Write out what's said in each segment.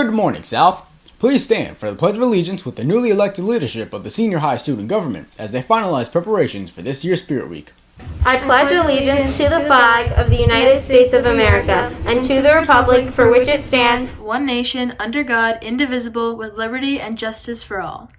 Good morning, South. Please stand for the Pledge of Allegiance with the newly elected leadership of the senior high student government as they finalize preparations for this year's Spirit Week. I pledge allegiance to the flag of the United States of America and to the republic for which it stands, one nation, under God, indivisible, with liberty and justice for all.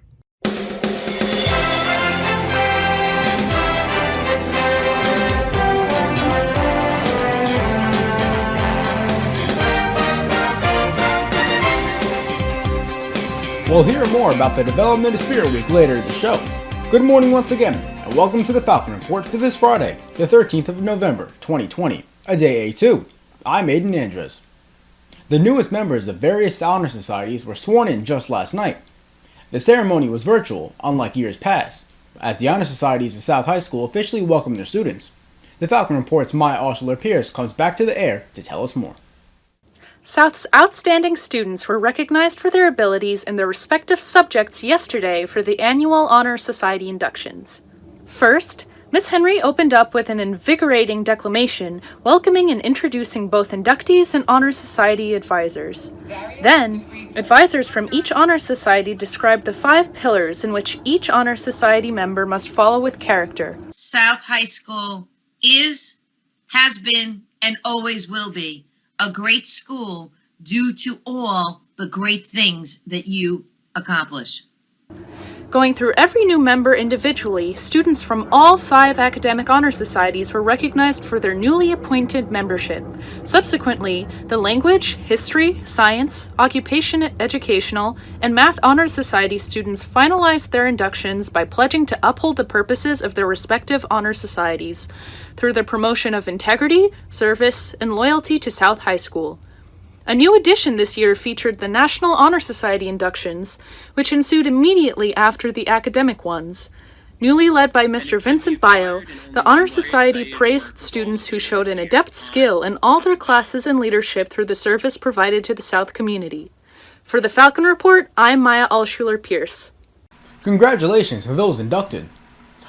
We'll hear more about the development of Spirit Week later in the show. Good morning once again, and welcome to the Falcon Report for this Friday, the 13th of November, 2020, a day A2. I'm Aiden Andres. The newest members of various honor societies were sworn in just last night. The ceremony was virtual, unlike years past, as the honor societies of South High School officially welcomed their students. The Falcon Report's Maya Auschler-Pierce comes back to the air to tell us more. South's outstanding students were recognized for their abilities in their respective subjects yesterday for the annual Honor Society inductions. First, Miss Henry opened up with an invigorating declamation, welcoming and introducing both inductees and Honor Society advisors. Then, advisors from each Honor Society described the 5 pillars in which each Honor Society member must follow with character. South High School is, has been, and always will be a great school due to all the great things that you accomplish. Going through every new member individually, students from all 5 academic honor societies were recognized for their newly appointed membership. Subsequently, the language, history, science, occupation, educational, and math honor society students finalized their inductions by pledging to uphold the purposes of their respective honor societies through the promotion of integrity, service, and loyalty to South High School. A new addition this year featured the National Honor Society inductions, which ensued immediately after the academic ones. Newly led by Mr. Vincent Bio, the Honor Society praised students who showed an adept skill in all their classes and leadership through the service provided to the South community. For the Falcon Report, I'm Maya Auschler-Pierce. Congratulations to those inducted.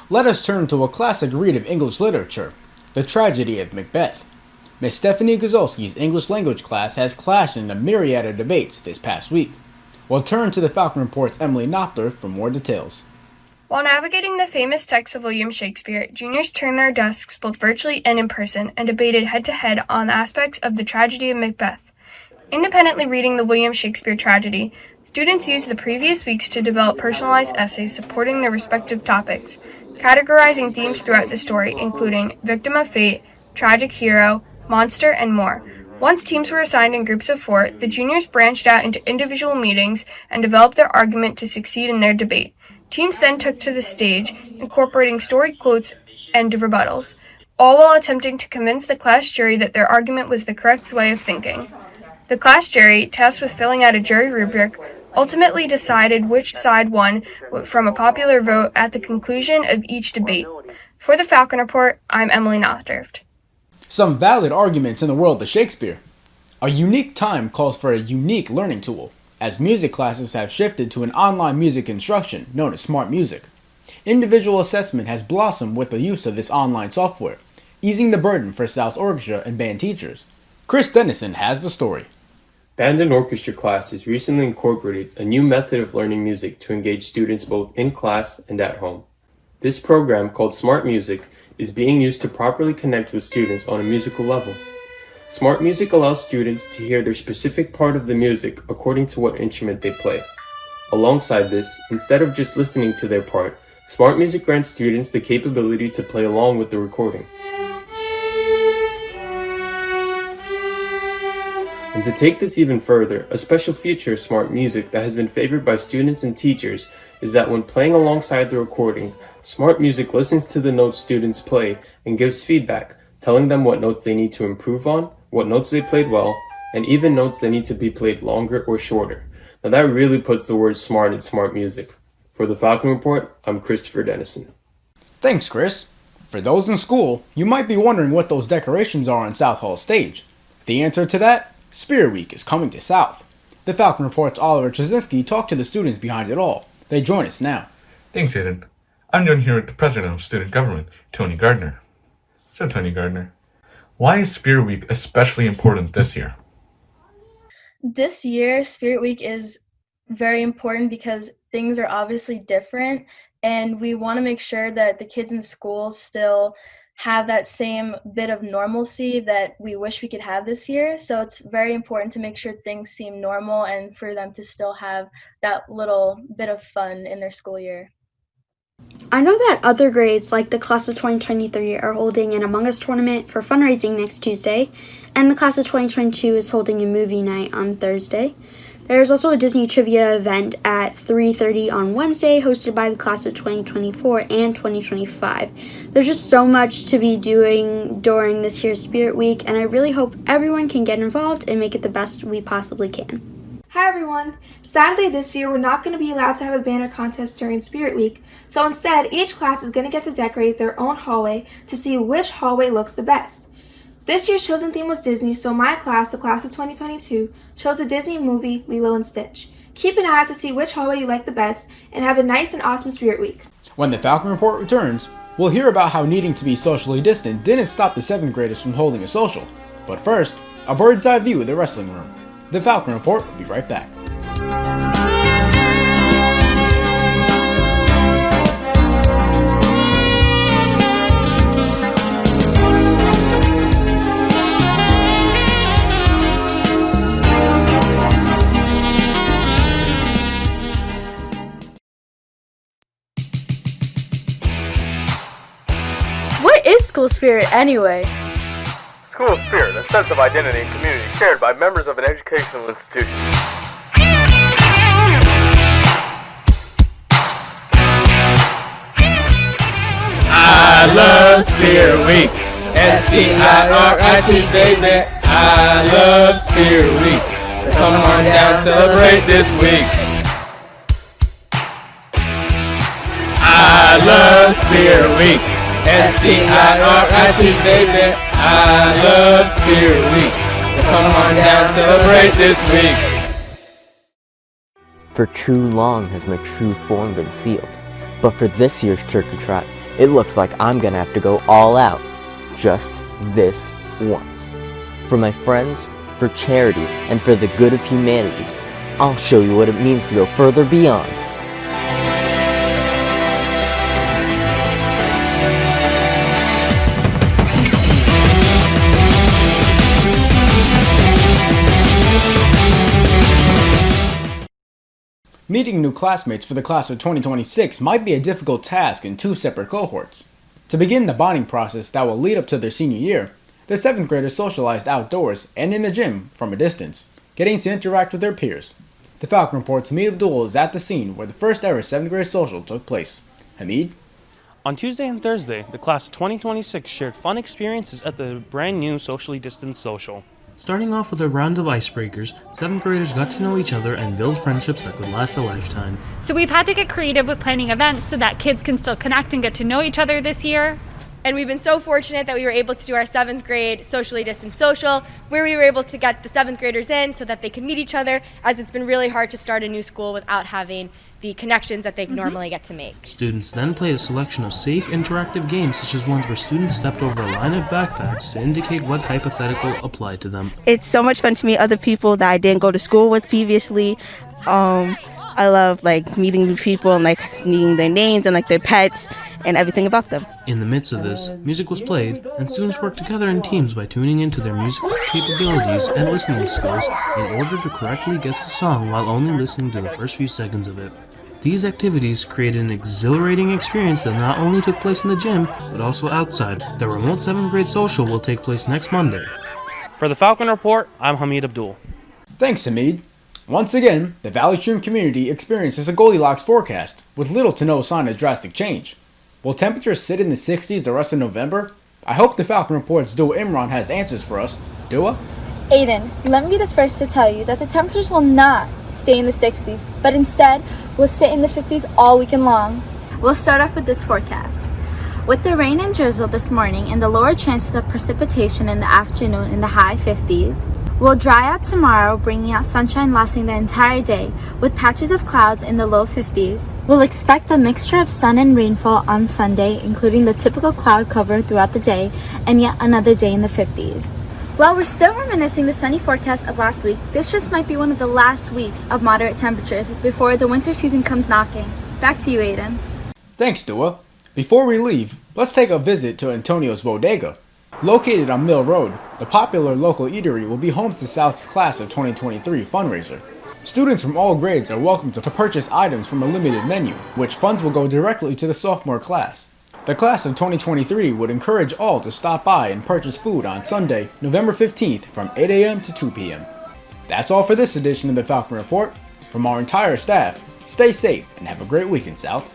Let us turn to a classic read of English literature, The Tragedy of Macbeth. Miss Stephanie Guzolski's English language class has clashed in a myriad of debates this past week. We'll turn to the Falcon Report's Emily Knopfler for more details. While navigating the famous text of William Shakespeare, juniors turned their desks both virtually and in person and debated head-to-head on aspects of the tragedy of Macbeth. Independently reading the William Shakespeare tragedy, students used the previous weeks to develop personalized essays supporting their respective topics, categorizing themes throughout the story, including victim of fate, tragic hero, monster, and more. Once teams were assigned in groups of 4, the juniors branched out into individual meetings and developed their argument to succeed in their debate. Teams then took to the stage, incorporating story quotes and rebuttals, all while attempting to convince the class jury that their argument was the correct way of thinking. The class jury, tasked with filling out a jury rubric, ultimately decided which side won from a popular vote at the conclusion of each debate. For the Falcon Report, I'm Emily Knopfler. Some valid arguments in the world of Shakespeare. A unique time calls for a unique learning tool, as music classes have shifted to an online music instruction known as smart music. Individual assessment has blossomed with the use of this online software, easing the burden for South's orchestra and band teachers. Chris Dennison has the story. Band and orchestra classes recently incorporated a new method of learning music to engage students both in class and at home. This program, called Smart Music, is being used to properly connect with students on a musical level. Smart Music allows students to hear their specific part of the music according to what instrument they play. Alongside this, instead of just listening to their part, Smart Music grants students the capability to play along with the recording. And to take this even further, a special feature of Smart Music that has been favored by students and teachers is that when playing alongside the recording, Smart Music listens to the notes students play and gives feedback, telling them what notes they need to improve on, what notes they played well, and even notes that need to be played longer or shorter. Now that really puts the word smart in Smart Music. For the Falcon Report, I'm Christopher Dennison. Thanks, Chris. For those in school, you might be wondering what those decorations are on South Hall stage. The answer to that? Spirit Week is coming to South. The Falcon Report's Oliver Trzynski talked to the students behind it all. They join us now. Thanks, Aiden. I'm joined here with the president of student government, Tony Gardner. So, Tony Gardner, why is Spirit Week especially important this year? This year, Spirit Week is very important because things are obviously different, and we want to make sure that the kids in school still have that same bit of normalcy that we wish we could have this year. So it's very important to make sure things seem normal and for them to still have that little bit of fun in their school year. I know that other grades, like the class of 2023, are holding an Among Us tournament for fundraising next Tuesday, and the class of 2022 is holding a movie night on Thursday. There's also a Disney trivia event at 3:30 on Wednesday, hosted by the class of 2024 and 2025. There's just so much to be doing during this year's Spirit Week, and I really hope everyone can get involved and make it the best we possibly can. Hi everyone! Sadly this year we're not going to be allowed to have a banner contest during Spirit Week, so instead each class is going to get to decorate their own hallway to see which hallway looks the best. This year's chosen theme was Disney, so my class, the class of 2022, chose the Disney movie Lilo and Stitch. Keep an eye out to see which hallway you like the best, and have a nice and awesome Spirit Week. When the Falcon Report returns, we'll hear about how needing to be socially distant didn't stop the 7th graders from holding a social. But first, a bird's eye view of the wrestling room. The Falcon Report will be right back. What is school spirit anyway? School spirit, a sense of identity and community shared by members of an educational institution. I love Spirit Week. S-P-I-R-I-T, baby. I love Spirit Week. So come on down, celebrate this week. I love Spirit Week. S-P-I-R-I-T, baby. I love Spirit Week. So come on down, celebrate this week. For too long has my true form been sealed. But for this year's turkey trot, it looks like I'm gonna have to go all out. Just this once. For my friends, for charity, and for the good of humanity, I'll show you what it means to go further beyond. Meeting new classmates for the class of 2026 might be a difficult task in 2 separate cohorts. To begin the bonding process that will lead up to their senior year, the 7th graders socialized outdoors and in the gym from a distance, getting to interact with their peers. The Falcon Report's Hamid Abdul is at the scene where the first ever 7th grade social took place. Hamid? On Tuesday and Thursday, the class of 2026 shared fun experiences at the brand new socially distanced social. Starting off with a round of icebreakers, 7th graders got to know each other and build friendships that could last a lifetime. So we've had to get creative with planning events so that kids can still connect and get to know each other this year. And we've been so fortunate that we were able to do our 7th grade socially distanced social, where we were able to get the 7th graders in so that they could meet each other, as it's been really hard to start a new school without having the connections that they normally get to make. Students then played a selection of safe interactive games, such as ones where students stepped over a line of backpacks to indicate what hypothetical applied to them. It's so much fun to meet other people that I didn't go to school with previously. I love meeting new people and meeting their names and their pets and everything about them. In the midst of this, music was played, and students worked together in teams by tuning into their musical capabilities and listening skills in order to correctly guess the song while only listening to the first few seconds of it. These activities created an exhilarating experience that not only took place in the gym, but also outside. The remote 7th grade social will take place next Monday. For the Falcon Report, I'm Hamid Abdul. Thanks, Hamid. Once again, the Valley Stream community experiences a Goldilocks forecast, with little to no sign of drastic change. Will temperatures sit in the 60s the rest of November? I hope the Falcon Report's Dua Imran has answers for us. Dua? Aiden, let me be the first to tell you that the temperatures will not stay in the 60s, but instead will sit in the 50s all weekend long. We'll start off with this forecast. With the rain and drizzle this morning and the lower chances of precipitation in the afternoon in the high 50s, we'll dry out tomorrow, bringing out sunshine lasting the entire day, with patches of clouds in the low 50s. We'll expect a mixture of sun and rainfall on Sunday, including the typical cloud cover throughout the day, and yet another day in the 50s. While we're still reminiscing the sunny forecast of last week, this just might be one of the last weeks of moderate temperatures before the winter season comes knocking. Back to you, Aiden. Thanks, Dua. Before we leave, let's take a visit to Antonio's Bodega. Located on Mill Road, the popular local eatery will be home to South's Class of 2023 fundraiser. Students from all grades are welcome to purchase items from a limited menu, which funds will go directly to the sophomore class. The class of 2023 would encourage all to stop by and purchase food on Sunday, November 15th from 8 a.m. to 2 p.m. That's all for this edition of the Falcon Report. From our entire staff, stay safe and have a great weekend, South.